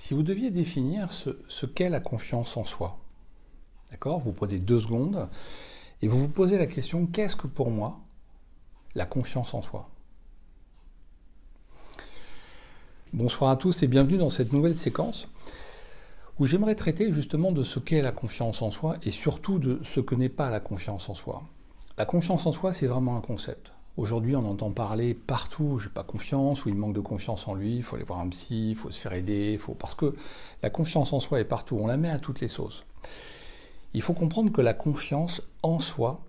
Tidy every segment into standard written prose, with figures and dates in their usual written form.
Si vous deviez définir ce qu'est la confiance en soi, d'accord? Vous prenez 2 secondes et vous vous posez la question, qu'est-ce que pour moi la confiance en soi? Bonsoir à tous et bienvenue dans cette nouvelle séquence où j'aimerais traiter justement de ce qu'est la confiance en soi et surtout de ce que n'est pas la confiance en soi. La confiance en soi, c'est vraiment un concept. Aujourd'hui, on entend parler partout, j'ai pas confiance, ou il manque de confiance en lui, il faut aller voir un psy, il faut se faire aider, parce que la confiance en soi est partout, on la met à toutes les sauces. Il faut comprendre que la confiance en soi,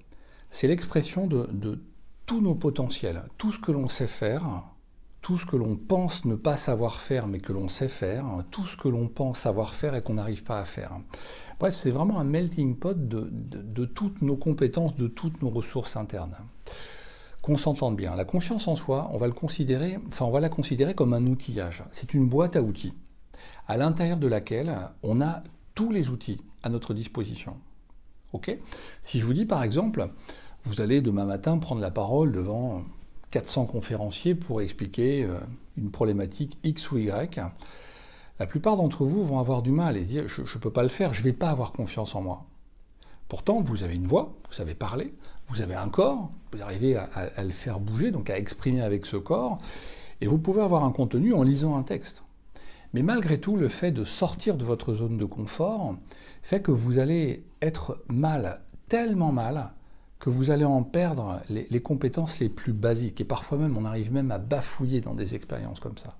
c'est l'expression de tous nos potentiels, tout ce que l'on sait faire, tout ce que l'on pense ne pas savoir faire mais que l'on sait faire, tout ce que l'on pense savoir faire et qu'on n'arrive pas à faire. Bref, c'est vraiment un melting pot de toutes nos compétences, de toutes nos ressources internes. Qu'on s'entende bien, la confiance en soi, on va la considérer comme un outillage. C'est une boîte à outils, à l'intérieur de laquelle on a tous les outils à notre disposition. Ok ? Si je vous dis par exemple, vous allez demain matin prendre la parole devant 400 conférenciers pour expliquer une problématique X ou Y, la plupart d'entre vous vont avoir du mal et se dire « je ne peux pas le faire, je ne vais pas avoir confiance en moi ». Pourtant, vous avez une voix, vous savez parler, vous avez un corps, vous arrivez à le faire bouger, donc à exprimer avec ce corps, et vous pouvez avoir un contenu en lisant un texte. Mais malgré tout, le fait de sortir de votre zone de confort fait que vous allez être mal, tellement mal, que vous allez en perdre les compétences les plus basiques. Et parfois même, on arrive même à bafouiller dans des expériences comme ça.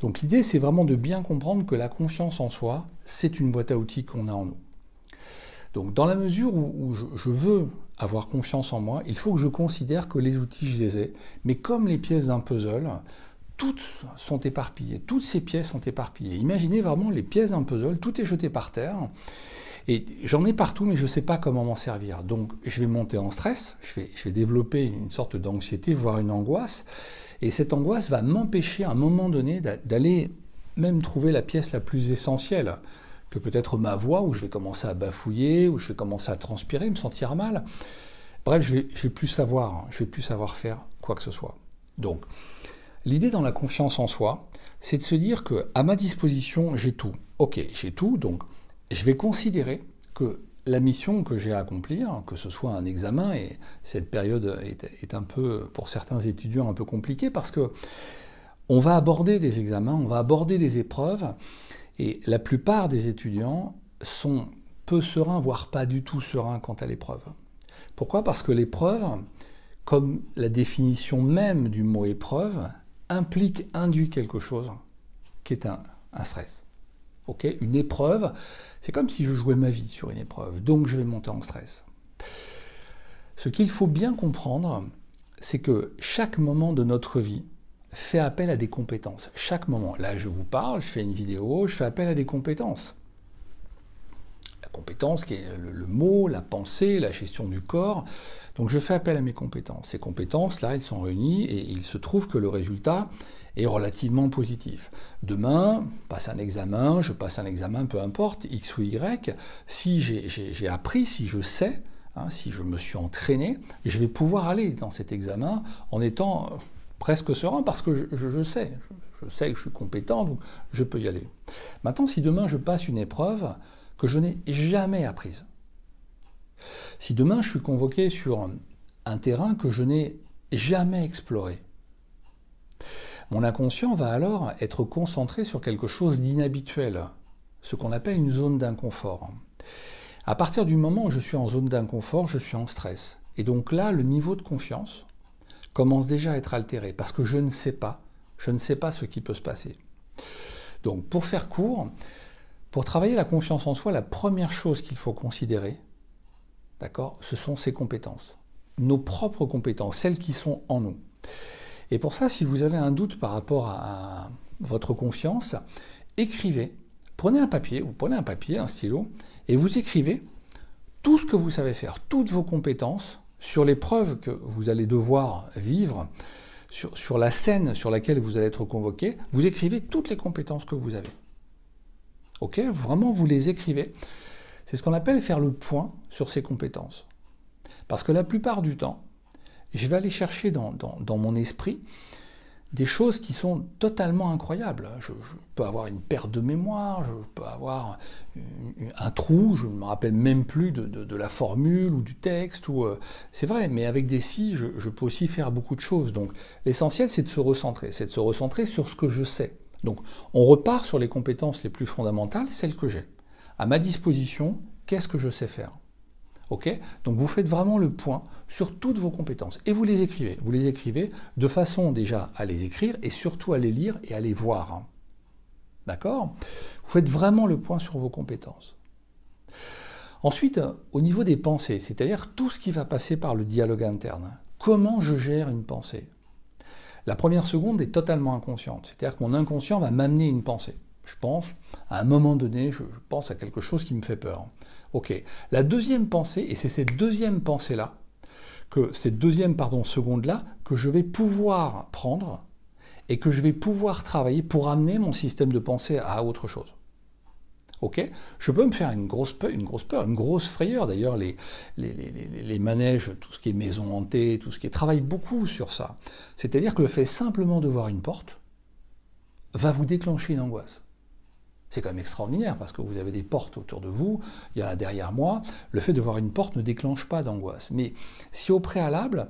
Donc l'idée, c'est vraiment de bien comprendre que la confiance en soi, c'est une boîte à outils qu'on a en nous. Donc dans la mesure où je veux avoir confiance en moi, il faut que je considère que les outils, je les ai. Mais comme les pièces d'un puzzle, toutes sont éparpillées. Toutes ces pièces sont éparpillées. Imaginez vraiment les pièces d'un puzzle, tout est jeté par terre. Et j'en ai partout, mais je ne sais pas comment m'en servir. Donc je vais monter en stress, je vais développer une sorte d'anxiété, voire une angoisse. Et cette angoisse va m'empêcher à un moment donné d'aller même trouver la pièce la plus essentielle, que peut-être ma voix, où je vais commencer à bafouiller, où je vais commencer à transpirer, me sentir mal. Bref, je vais plus savoir faire quoi que ce soit. Donc, l'idée dans la confiance en soi, c'est de se dire qu'à ma disposition, j'ai tout. Ok, j'ai tout, donc je vais considérer que la mission que j'ai à accomplir, que ce soit un examen, et cette période est un peu, pour certains étudiants, un peu compliquée, parce que on va aborder des examens, on va aborder des épreuves, et la plupart des étudiants sont peu sereins, voire pas du tout sereins quant à l'épreuve. Pourquoi ? Parce que l'épreuve, comme la définition même du mot épreuve, induit quelque chose qui est un stress. Okay ? Une épreuve, c'est comme si je jouais ma vie sur une épreuve, donc je vais monter en stress. Ce qu'il faut bien comprendre, c'est que chaque moment de notre vie fait appel à des compétences. Chaque moment. Là, je vous parle, je fais une vidéo, je fais appel à des compétences. La compétence qui est le mot, la pensée, la gestion du corps. Donc je fais appel à mes compétences. Ces compétences-là, elles sont réunies et il se trouve que le résultat est relativement positif. Demain, je passe un examen, peu importe, X ou Y, si j'ai appris, si je sais, si je me suis entraîné, je vais pouvoir aller dans cet examen en étant presque serein parce que je sais que je suis compétent, donc je peux y aller. Maintenant, si demain je passe une épreuve que je n'ai jamais apprise, si demain je suis convoqué sur un terrain que je n'ai jamais exploré, mon inconscient va alors être concentré sur quelque chose d'inhabituel, ce qu'on appelle une zone d'inconfort. À partir du moment où je suis en zone d'inconfort, je suis en stress. Et donc là, le niveau de confiance commence déjà à être altéré, parce que je ne sais pas ce qui peut se passer. Donc pour faire court, pour travailler la confiance en soi, la première chose qu'il faut considérer, d'accord, ce sont ses compétences. Nos propres compétences, celles qui sont en nous. Et pour ça, si vous avez un doute par rapport à votre confiance, écrivez, prenez un papier, un stylo, et vous écrivez tout ce que vous savez faire, toutes vos compétences, sur l'épreuve que vous allez devoir vivre, sur la scène sur laquelle vous allez être convoqué, vous écrivez toutes les compétences que vous avez. Ok ? Vraiment, vous les écrivez. C'est ce qu'on appelle faire le point sur ces compétences. Parce que la plupart du temps, je vais aller chercher dans mon esprit des choses qui sont totalement incroyables. Je peux avoir une perte de mémoire, je peux avoir un trou, je ne me rappelle même plus de la formule ou du texte. C'est vrai, mais avec des si, je peux aussi faire beaucoup de choses. Donc l'essentiel, c'est de se recentrer. C'est de se recentrer sur ce que je sais. Donc on repart sur les compétences les plus fondamentales, celles que j'ai. À ma disposition, qu'est-ce que je sais faire? Okay, donc vous faites vraiment le point sur toutes vos compétences et vous les écrivez. Vous les écrivez de façon déjà à les écrire et surtout à les lire et à les voir. D'accord? Vous faites vraiment le point sur vos compétences. Ensuite, au niveau des pensées, c'est-à-dire tout ce qui va passer par le dialogue interne. Comment je gère une pensée? La première seconde est totalement inconsciente, c'est-à-dire que mon inconscient va m'amener une pensée. Je pense, à un moment donné, je pense à quelque chose qui me fait peur. Ok. La deuxième pensée, et c'est cette deuxième pensée-là, cette deuxième seconde-là, que je vais pouvoir prendre et que je vais pouvoir travailler pour amener mon système de pensée à autre chose. Ok. Je peux me faire une grosse peur, une grosse frayeur. D'ailleurs, les manèges, tout ce qui est maison hantée, tout ce qui est travaille beaucoup sur ça. C'est-à-dire que le fait simplement de voir une porte va vous déclencher une angoisse. C'est quand même extraordinaire parce que vous avez des portes autour de vous, il y en a derrière moi. Le fait de voir une porte ne déclenche pas d'angoisse. Mais si au préalable,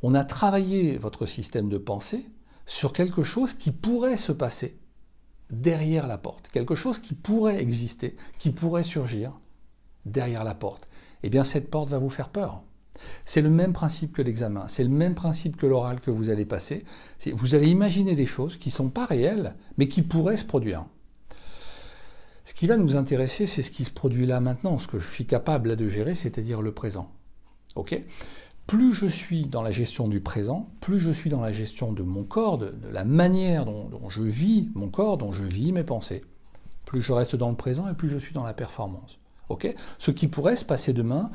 on a travaillé votre système de pensée sur quelque chose qui pourrait se passer derrière la porte, quelque chose qui pourrait exister, qui pourrait surgir derrière la porte, eh bien cette porte va vous faire peur. C'est le même principe que l'examen, c'est le même principe que l'oral que vous allez passer. Vous allez imaginer des choses qui ne sont pas réelles, mais qui pourraient se produire. Ce qui va nous intéresser, c'est ce qui se produit là maintenant, ce que je suis capable là de gérer, c'est-à-dire le présent. Ok ? Plus je suis dans la gestion du présent, plus je suis dans la gestion de mon corps, de la manière dont je vis mon corps, dont je vis mes pensées. Plus je reste dans le présent et plus je suis dans la performance. Ok ? Ce qui pourrait se passer demain,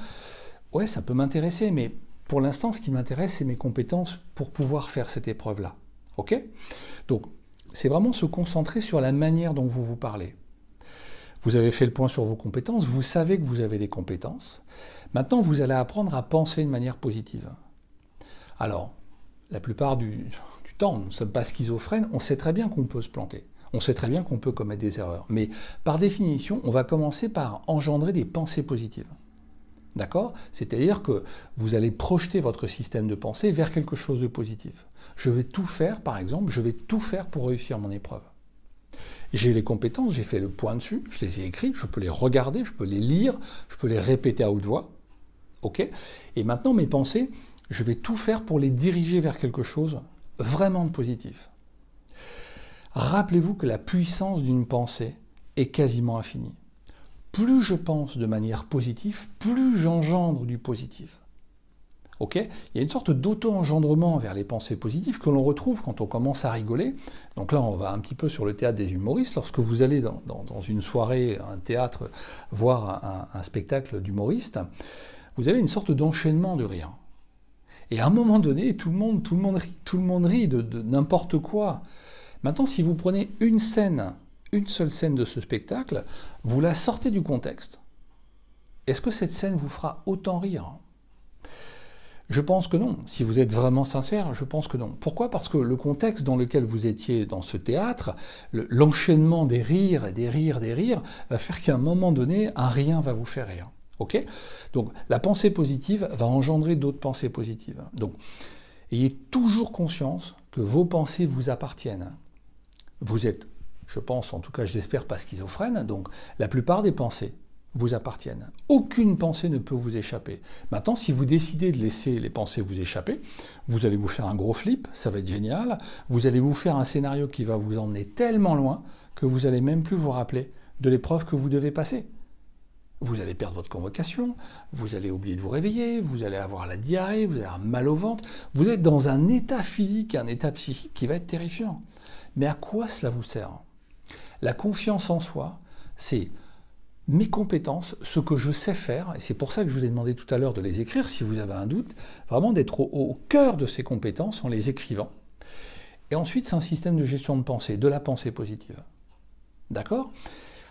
ouais, ça peut m'intéresser, mais pour l'instant, ce qui m'intéresse, c'est mes compétences pour pouvoir faire cette épreuve-là. Ok ? Donc, c'est vraiment se concentrer sur la manière dont vous vous parlez. Vous avez fait le point sur vos compétences, vous savez que vous avez des compétences. Maintenant, vous allez apprendre à penser de manière positive. Alors, la plupart du temps, nous ne sommes pas schizophrènes, on sait très bien qu'on peut se planter. On sait très bien qu'on peut commettre des erreurs. Mais par définition, on va commencer par engendrer des pensées positives. D'accord? C'est-à-dire que vous allez projeter votre système de pensée vers quelque chose de positif. Je vais tout faire, par exemple, je vais tout faire pour réussir mon épreuve. J'ai les compétences, j'ai fait le point dessus, je les ai écrites, je peux les regarder, je peux les lire, je peux les répéter à haute voix. Ok ? Et maintenant, mes pensées, je vais tout faire pour les diriger vers quelque chose vraiment de positif. Rappelez-vous que la puissance d'une pensée est quasiment infinie. Plus je pense de manière positive, plus j'engendre du positif. Ok ? Il y a une sorte d'auto-engendrement vers les pensées positives que l'on retrouve quand on commence à rigoler. Donc là, on va un petit peu sur le théâtre des humoristes. Lorsque vous allez dans une soirée, un théâtre, voir un spectacle d'humoristes, vous avez une sorte d'enchaînement de rire. Et à un moment donné, tout le monde rit de n'importe quoi. Maintenant, si vous prenez une seule scène de ce spectacle, vous la sortez du contexte. Est-ce que cette scène vous fera autant rire ? Je pense que non. Si vous êtes vraiment sincère, je pense que non. Pourquoi ? Parce que le contexte dans lequel vous étiez dans ce théâtre, l'enchaînement des rires, va faire qu'à un moment donné, un rien va vous faire rire. Ok ? Donc la pensée positive va engendrer d'autres pensées positives. Donc ayez toujours conscience que vos pensées vous appartiennent. Vous êtes, je pense, en tout cas je l'espère, pas schizophrène, donc la plupart des pensées vous appartiennent. Aucune pensée ne peut vous échapper. Maintenant, si vous décidez de laisser les pensées vous échapper, vous allez vous faire un gros flip, ça va être génial, vous allez vous faire un scénario qui va vous emmener tellement loin que vous n'allez même plus vous rappeler de l'épreuve que vous devez passer. Vous allez perdre votre convocation, vous allez oublier de vous réveiller, vous allez avoir la diarrhée, vous allez avoir mal au ventre, vous êtes dans un état physique, un état psychique qui va être terrifiant. Mais à quoi cela vous sert ? La confiance en soi, c'est mes compétences, ce que je sais faire, et c'est pour ça que je vous ai demandé tout à l'heure de les écrire si vous avez un doute, vraiment d'être au cœur de ces compétences en les écrivant. Et ensuite, c'est un système de gestion de pensée, de la pensée positive. D'accord ?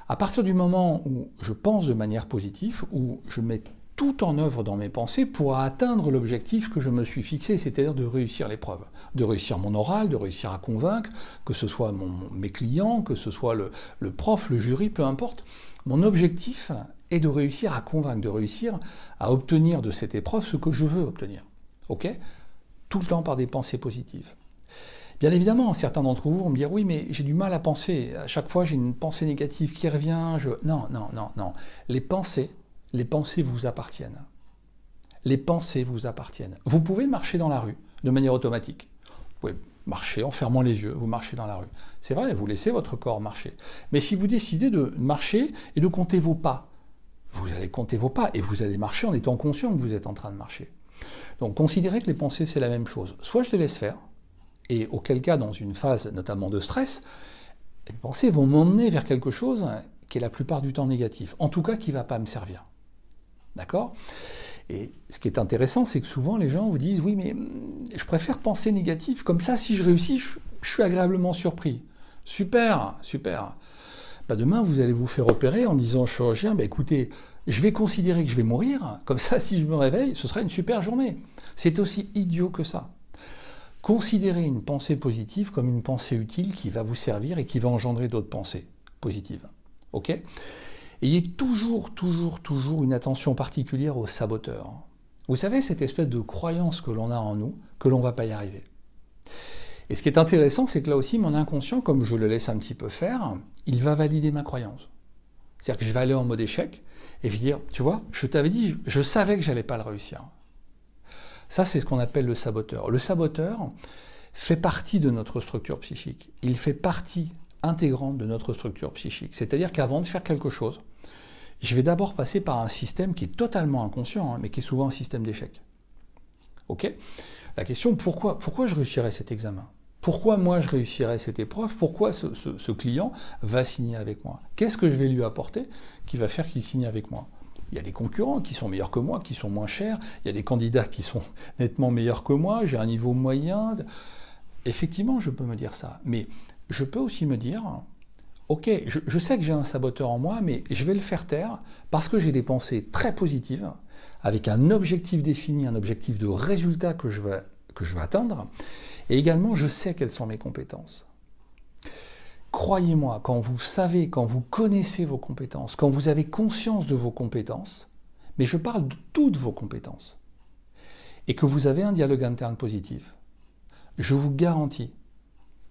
À partir du moment où je pense de manière positive, où je mets tout en œuvre dans mes pensées pour atteindre l'objectif que je me suis fixé, c'est-à-dire de réussir l'épreuve, de réussir mon oral, de réussir à convaincre, que ce soit mes clients, que ce soit le prof, le jury, peu importe. Mon objectif est de réussir à convaincre, de réussir à obtenir de cette épreuve ce que je veux obtenir. Ok ? Tout le temps par des pensées positives. Bien évidemment, certains d'entre vous vont me dire « Oui, mais j'ai du mal à penser. À chaque fois, j'ai une pensée négative qui revient. » Non. Les pensées vous appartiennent. Les pensées vous appartiennent. Vous pouvez marcher dans la rue de manière automatique. Vous pouvez marcher en fermant les yeux, vous marchez dans la rue. C'est vrai, vous laissez votre corps marcher. Mais si vous décidez de marcher et de compter vos pas, vous allez compter vos pas et vous allez marcher en étant conscient que vous êtes en train de marcher. Donc considérez que les pensées, c'est la même chose. Soit je les laisse faire, et auquel cas, dans une phase notamment de stress, les pensées vont m'emmener vers quelque chose qui est la plupart du temps négatif. En tout cas, qui ne va pas me servir. D'accord ? Et ce qui est intéressant, c'est que souvent les gens vous disent « Oui, mais je préfère penser négatif, comme ça, si je réussis, je suis agréablement surpris. » Super. Demain, vous allez vous faire opérer en disant au chirurgien « Écoutez, je vais considérer que je vais mourir, comme ça, si je me réveille, ce sera une super journée. » C'est aussi idiot que ça. Considérez une pensée positive comme une pensée utile qui va vous servir et qui va engendrer d'autres pensées positives. Ok ? Ayez toujours une attention particulière aux saboteurs. Vous savez, cette espèce de croyance que l'on a en nous, que l'on ne va pas y arriver. Et ce qui est intéressant, c'est que là aussi, mon inconscient, comme je le laisse un petit peu faire, il va valider ma croyance. C'est-à-dire que je vais aller en mode échec et je vais dire, tu vois, je t'avais dit, je savais que je n'allais pas le réussir. Ça, c'est ce qu'on appelle le saboteur. Le saboteur fait partie de notre structure psychique. Il fait partie intégrante de notre structure psychique. C'est-à-dire qu'avant de faire quelque chose, je vais d'abord passer par un système qui est totalement inconscient, mais qui est souvent un système d'échec. Ok ? La question, pourquoi je réussirais cet examen ? Pourquoi moi je réussirais cette épreuve ? Pourquoi ce client va signer avec moi ? Qu'est-ce que je vais lui apporter qui va faire qu'il signe avec moi ? Il y a des concurrents qui sont meilleurs que moi, qui sont moins chers. Il y a des candidats qui sont nettement meilleurs que moi. J'ai un niveau moyen. Effectivement, je peux me dire ça. Mais je peux aussi me dire, ok, je sais que j'ai un saboteur en moi, mais je vais le faire taire parce que j'ai des pensées très positives, avec un objectif défini, un objectif de résultat que je veux atteindre. Et également, je sais quelles sont mes compétences. Croyez-moi, quand vous savez, quand vous connaissez vos compétences, quand vous avez conscience de vos compétences, mais je parle de toutes vos compétences, et que vous avez un dialogue interne positif, je vous garantis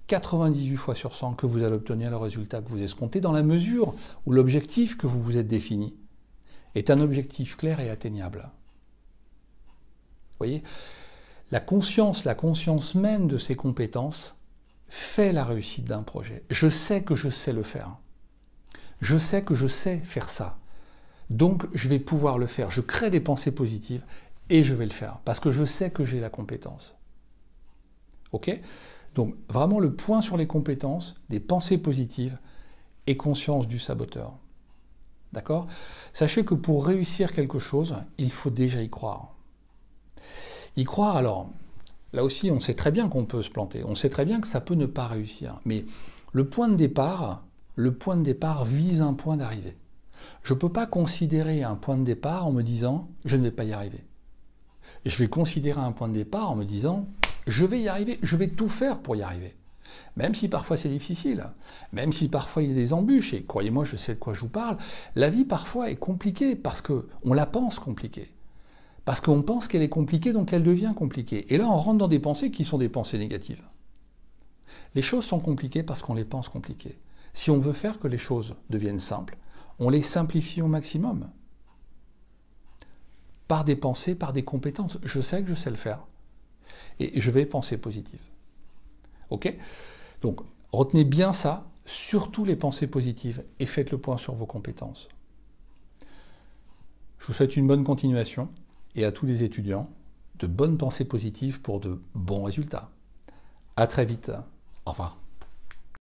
98 fois sur 100 que vous allez obtenir le résultat que vous escomptez dans la mesure où l'objectif que vous vous êtes défini est un objectif clair et atteignable. Vous voyez ? La conscience même de ces compétences fait la réussite d'un projet. Je sais que je sais le faire. Je sais que je sais faire ça. Donc, je vais pouvoir le faire. Je crée des pensées positives et je vais le faire parce que je sais que j'ai la compétence. Ok ? Donc, vraiment le point sur les compétences, des pensées positives et conscience du saboteur. D'accord ? Sachez que pour réussir quelque chose, il faut déjà y croire. Y croire, alors, là aussi, on sait très bien qu'on peut se planter. On sait très bien que ça peut ne pas réussir. Mais le point de départ vise un point d'arrivée. Je ne peux pas considérer un point de départ en me disant « je ne vais pas y arriver ». Je vais considérer un point de départ en me disant « je vais y arriver, je vais tout faire pour y arriver ». Même si parfois c'est difficile, même si parfois il y a des embûches, et croyez-moi, je sais de quoi je vous parle, la vie parfois est compliquée parce qu'on la pense compliquée. Parce qu'on pense qu'elle est compliquée, donc elle devient compliquée. Et là, on rentre dans des pensées qui sont des pensées négatives. Les choses sont compliquées parce qu'on les pense compliquées. Si on veut faire que les choses deviennent simples, on les simplifie au maximum. Par des pensées, par des compétences. Je sais que je sais le faire. Et je vais penser positif. Ok ? Donc, retenez bien ça, surtout les pensées positives, et faites le point sur vos compétences. Je vous souhaite une bonne continuation. Et à tous les étudiants, de bonnes pensées positives pour de bons résultats. À très vite. Au revoir.